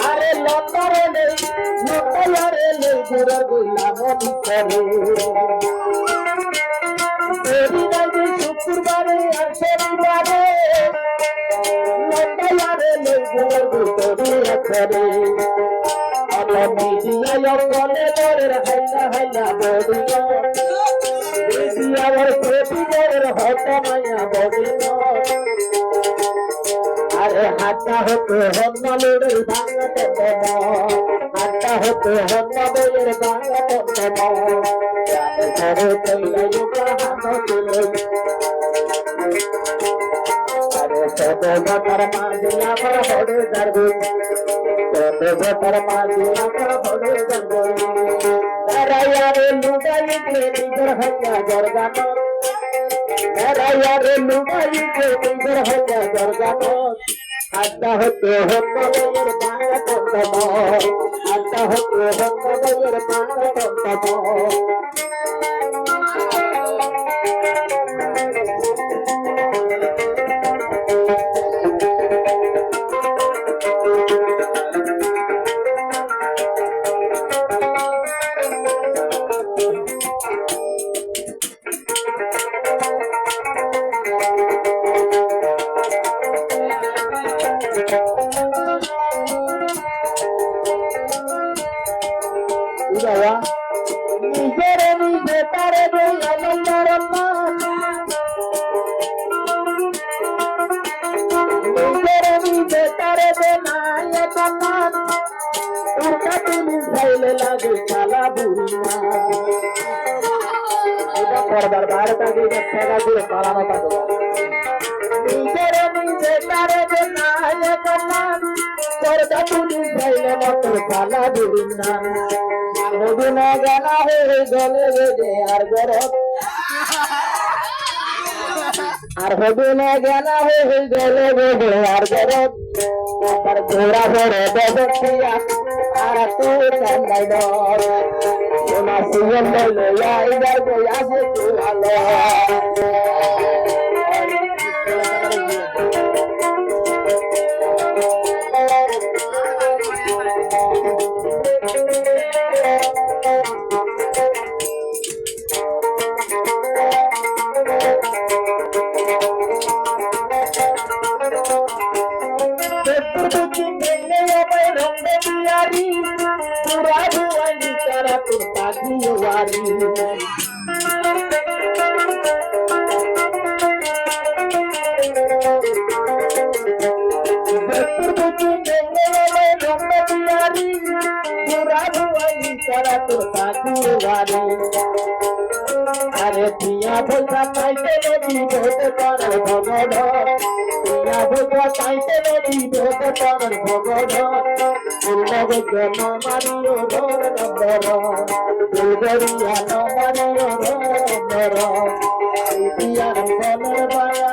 আরে লতারে নেই লতারে নেই ঘুরে গইলাম ভিতরে শুক্রবারে আর শনিবারে লতারে নেই ঘুরে ভিতরে মিডিয়া বলে তোর হাইলা হাইলা বড়ি আমার প্রতিবার হতা মায়া বড়ি আরে হাতা হতো হন্নালের ভাঙা তম হাতা হতো হন্নালের ভাঙা তম জানে করে তৈলা ইউকা হানো তুলে আরে সদ বাটার মাঝে আমার হড়ে দারবি সদ বাটার মাঝে আমার হড়ে দারবি রায়ারে লুগাই কে নিজর হইয়া জরগানো রায়ারে লুগাই কে নিজর হইয়া জরগানো আড্ডা হতে হন্নবয়ের বাংলা তন্তম আড্ডা হতে হন্নবয়ের বাংলা তন্তম নিজের নিজে তারে বই আনন্দের নিজের নিজে তারে বেনায় কামান উল্টা তুমি খাইলে লাগে কালা বুড়িমা এটা করবার বারোটা দিন টাকা দিয়ে পালানো থাকবো নিজের নিজে তারে বেনায় কামান করটা তুমি খাইলে মতো কালা বুড়িমা মদিনা গানা হয়ে গলে বেজে আর গরত আর মদিনা গানা হয়ে গলে বেজে আর গরত আর ঘোরা ঘরে বসিয়া আর তুই কান্দাই ডর সোনা সিজন বলে আইবার কই আসে তুই আলো আরে পিয়া ভোজা পাইতে নদী ভোতে পারার ভগধ পিয়া ভোজা পাইতে নদী ভোতে পারার ভগধ উল্লভ জন মারিও ধর নম্বর দুর্গরিয়া ন মারিও ধর নম্বর পিয়ার মনের বায়া